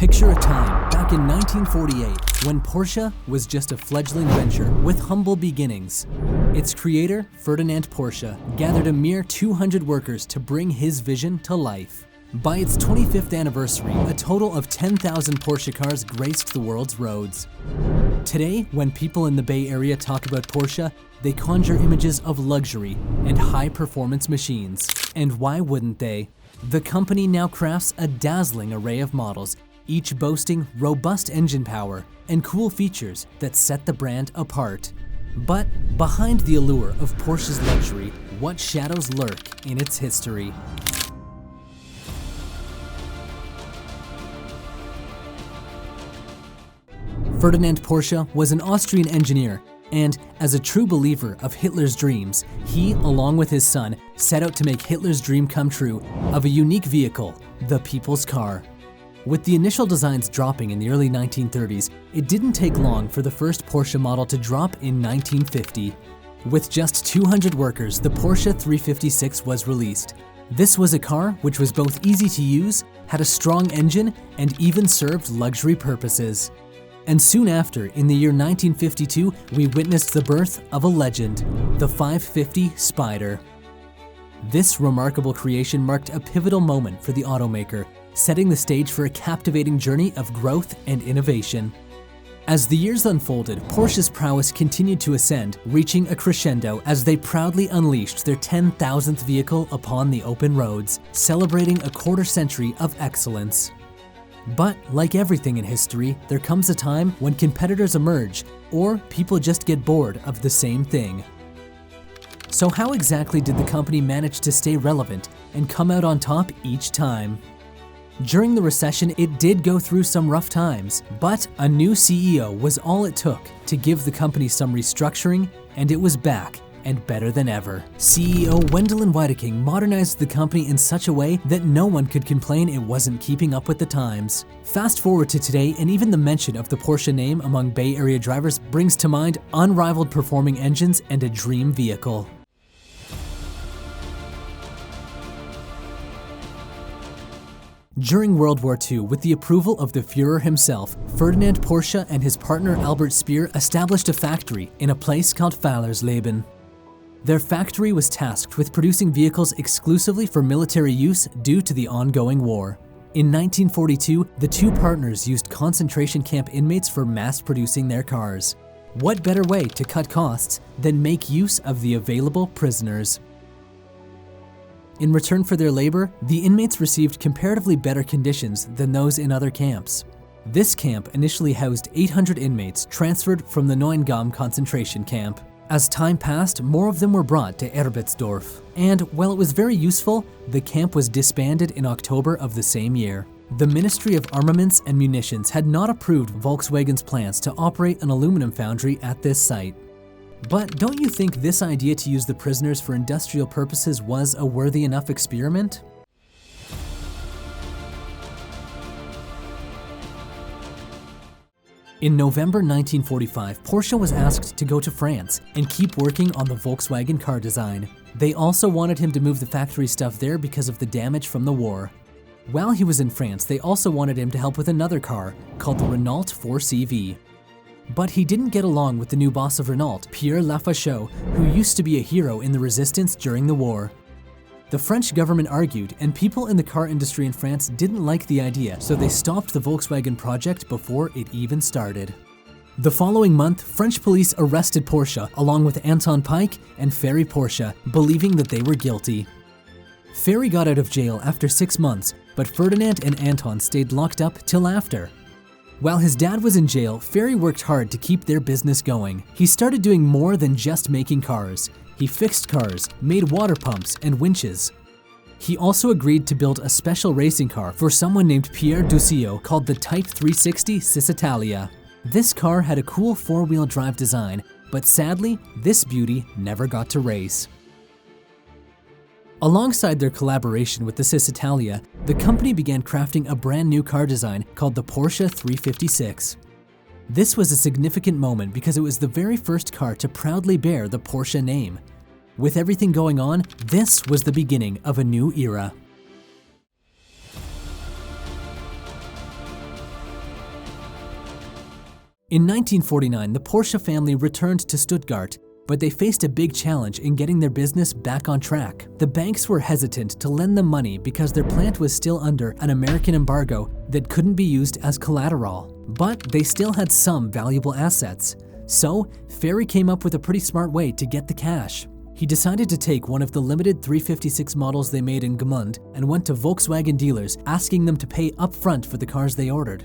Picture a time back in 1948 when Porsche was just a fledgling venture with humble beginnings. Its creator, Ferdinand Porsche, gathered a mere 200 workers to bring his vision to life. By its 25th anniversary, a total of 10,000 Porsche cars graced the world's roads. Today, when people in the Bay Area talk about Porsche, they conjure images of luxury and high-performance machines. And why wouldn't they? The company now crafts a dazzling array of models, each boasting robust engine power and cool features that set the brand apart. But behind the allure of Porsche's luxury, what shadows lurk in its history? Ferdinand Porsche was an Austrian engineer, and as a true believer of Hitler's dreams, he, along with his son, set out to make Hitler's dream come true of a unique vehicle, the people's car. With the initial designs dropping in the early 1930s, it didn't take long for the first Porsche model to drop in 1950. With just 200 workers, the Porsche 356 was released. This was a car which was both easy to use, had a strong engine, and even served luxury purposes. And soon after, in the year 1952, we witnessed the birth of a legend, the 550 Spyder. This remarkable creation marked a pivotal moment for the automaker, setting the stage for a captivating journey of growth and innovation. As the years unfolded, Porsche's prowess continued to ascend, reaching a crescendo as they proudly unleashed their 10,000th vehicle upon the open roads, celebrating a quarter-century of excellence. But like everything in history, there comes a time when competitors emerge, or people just get bored of the same thing. So how exactly did the company manage to stay relevant and come out on top each time? During the recession, it did go through some rough times, but a new CEO was all it took to give the company some restructuring, and it was back and better than ever. CEO Wendelin Weidking modernized the company in such a way that no one could complain it wasn't keeping up with the times. Fast forward to today, and even the mention of the Porsche name among Bay Area drivers brings to mind unrivaled performing engines and a dream vehicle. During World War II, with the approval of the Führer himself, Ferdinand Porsche and his partner Albert Speer established a factory in a place called Fallersleben. Their factory was tasked with producing vehicles exclusively for military use due to the ongoing war. In 1942, the two partners used concentration camp inmates for mass-producing their cars. What better way to cut costs than make use of the available prisoners? In return for their labor, the inmates received comparatively better conditions than those in other camps. This camp initially housed 800 inmates transferred from the Neuengamme concentration camp. As time passed, more of them were brought to Erbitsdorf, and while it was very useful, the camp was disbanded in October of the same year. The Ministry of Armaments and Munitions had not approved Volkswagen's plans to operate an aluminum foundry at this site. But don't you think this idea to use the prisoners for industrial purposes was a worthy enough experiment? In November 1945, Porsche was asked to go to France and keep working on the Volkswagen car design. They also wanted him to move the factory stuff there because of the damage from the war. While he was in France, they also wanted him to help with another car called the Renault 4CV. But he didn't get along with the new boss of Renault, Pierre Lafachaux, who used to be a hero in the resistance during the war. The French government argued, and people in the car industry in France didn't like the idea, so they stopped the Volkswagen project before it even started. The following month, French police arrested Porsche along with Anton Pike and Ferry Porsche, believing that they were guilty. Ferry got out of jail after 6 months, but Ferdinand and Anton stayed locked up till after. While his dad was in jail, Ferry worked hard to keep their business going. He started doing more than just making cars. He fixed cars, made water pumps and winches. He also agreed to build a special racing car for someone named Pierre Duccio called the Type 360 Cisitalia. This car had a cool 4-wheel drive design, but sadly, this beauty never got to race. Alongside their collaboration with the Cisitalia, the company began crafting a brand new car design called the Porsche 356. This was a significant moment because it was the very first car to proudly bear the Porsche name. With everything going on, this was the beginning of a new era. In 1949, the Porsche family returned to Stuttgart, but they faced a big challenge in getting their business back on track. The banks were hesitant to lend them money because their plant was still under an American embargo that couldn't be used as collateral. But they still had some valuable assets. So, Ferry came up with a pretty smart way to get the cash. He decided to take one of the limited 356 models they made in Gmund and went to Volkswagen dealers asking them to pay upfront for the cars they ordered.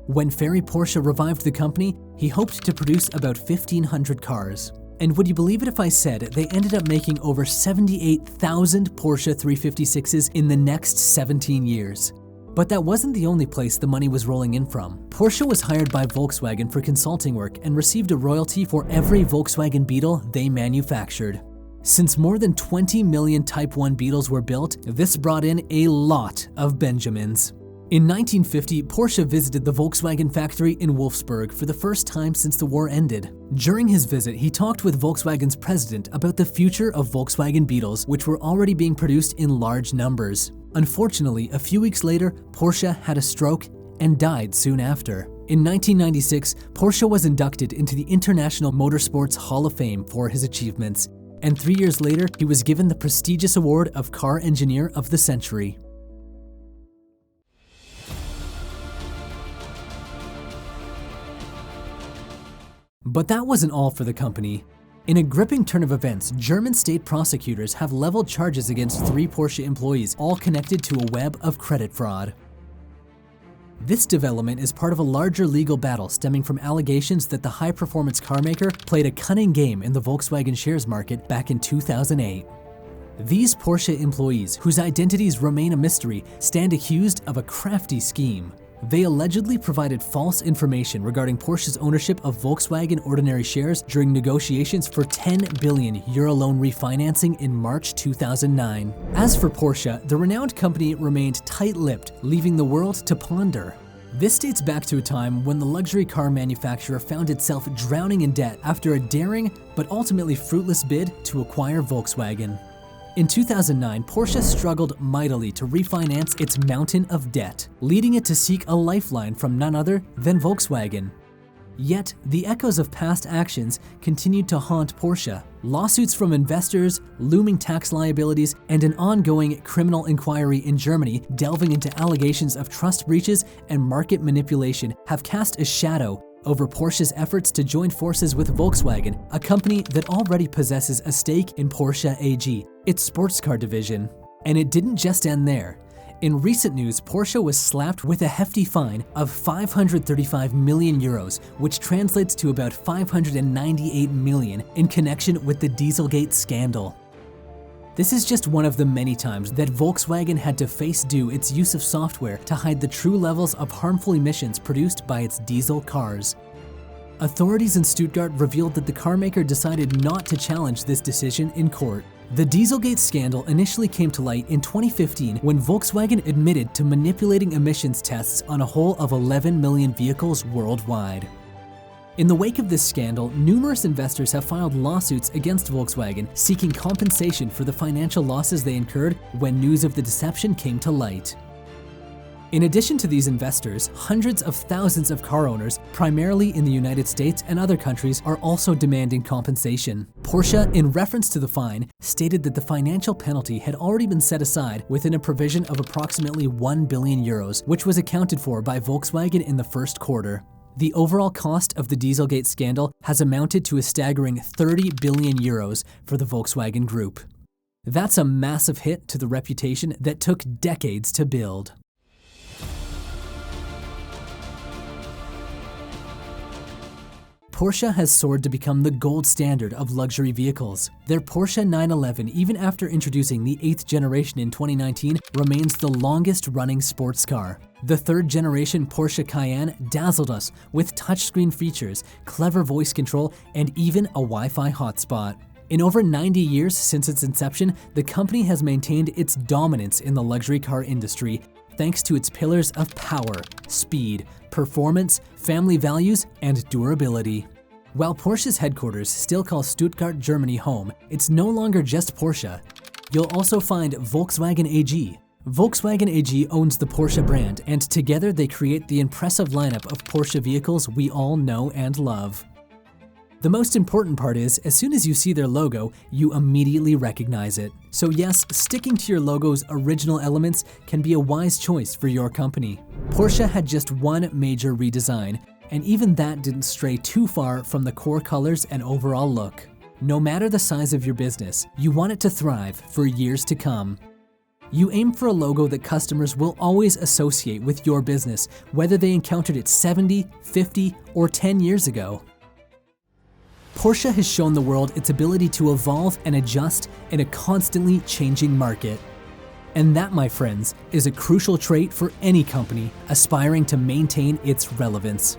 When Ferry Porsche revived the company, he hoped to produce about 1,500 cars. And would you believe it if I said they ended up making over 78,000 Porsche 356s in the next 17 years? But that wasn't the only place the money was rolling in from. Porsche was hired by Volkswagen for consulting work and received a royalty for every Volkswagen Beetle they manufactured. Since more than 20 million Type 1 Beetles were built, this brought in a lot of Benjamins. In 1950, Porsche visited the Volkswagen factory in Wolfsburg for the first time since the war ended. During his visit, he talked with Volkswagen's president about the future of Volkswagen Beetles, which were already being produced in large numbers. Unfortunately, a few weeks later, Porsche had a stroke and died soon after. In 1996, Porsche was inducted into the International Motorsports Hall of Fame for his achievements, and 3 years later, he was given the prestigious award of Car Engineer of the Century. But that wasn't all for the company. In a gripping turn of events, German state prosecutors have leveled charges against 3 Porsche employees, all connected to a web of credit fraud. This development is part of a larger legal battle stemming from allegations that the high-performance carmaker played a cunning game in the Volkswagen shares market back in 2008. These Porsche employees, whose identities remain a mystery, stand accused of a crafty scheme. They allegedly provided false information regarding Porsche's ownership of Volkswagen ordinary shares during negotiations for 10 billion euro loan refinancing in March 2009. As for Porsche, the renowned company remained tight-lipped, leaving the world to ponder. This dates back to a time when the luxury car manufacturer found itself drowning in debt after a daring but ultimately fruitless bid to acquire Volkswagen. In 2009, Porsche struggled mightily to refinance its mountain of debt, leading it to seek a lifeline from none other than Volkswagen. Yet, the echoes of past actions continued to haunt Porsche. Lawsuits from investors, looming tax liabilities, and an ongoing criminal inquiry in Germany delving into allegations of trust breaches and market manipulation have cast a shadow over Porsche's efforts to join forces with Volkswagen, a company that already possesses a stake in Porsche AG, its sports car division. And it didn't just end there. In recent news, Porsche was slapped with a hefty fine of 535 million euros, which translates to about 598 million in connection with the Dieselgate scandal. This is just one of the many times that Volkswagen had to face due its use of software to hide the true levels of harmful emissions produced by its diesel cars. Authorities in Stuttgart revealed that the carmaker decided not to challenge this decision in court. The Dieselgate scandal initially came to light in 2015 when Volkswagen admitted to manipulating emissions tests on a whole of 11 million vehicles worldwide. In the wake of this scandal, numerous investors have filed lawsuits against Volkswagen seeking compensation for the financial losses they incurred when news of the deception came to light. In addition to these investors, hundreds of thousands of car owners, primarily in the United States and other countries, are also demanding compensation. Porsche, in reference to the fine, stated that the financial penalty had already been set aside within a provision of approximately 1 billion euros, which was accounted for by Volkswagen in the first quarter. The overall cost of the Dieselgate scandal has amounted to a staggering 30 billion euros for the Volkswagen Group. That's a massive hit to the reputation that took decades to build. Porsche has soared to become the gold standard of luxury vehicles. Their Porsche 911, even after introducing the 8th generation in 2019, remains the longest-running sports car. The 3rd generation Porsche Cayenne dazzled us with touchscreen features, clever voice control, and even a Wi-Fi hotspot. In over 90 years since its inception, the company has maintained its dominance in the luxury car industry, thanks to its pillars of power, speed, performance, family values, and durability. While Porsche's headquarters still call Stuttgart, Germany home, it's no longer just Porsche. You'll also find Volkswagen AG, Volkswagen AG owns the Porsche brand, and together they create the impressive lineup of Porsche vehicles we all know and love. The most important part is, as soon as you see their logo, you immediately recognize it. So yes, sticking to your logo's original elements can be a wise choice for your company. Porsche had just one major redesign, and even that didn't stray too far from the core colors and overall look. No matter the size of your business, you want it to thrive for years to come. You aim for a logo that customers will always associate with your business, whether they encountered it 70, 50, or 10 years ago. Porsche has shown the world its ability to evolve and adjust in a constantly changing market. And that, my friends, is a crucial trait for any company aspiring to maintain its relevance.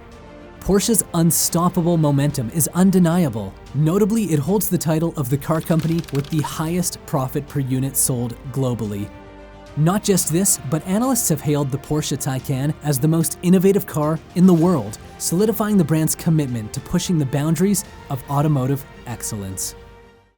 Porsche's unstoppable momentum is undeniable. Notably, it holds the title of the car company with the highest profit per unit sold globally. Not just this, but analysts have hailed the Porsche Taycan as the most innovative car in the world, solidifying the brand's commitment to pushing the boundaries of automotive excellence.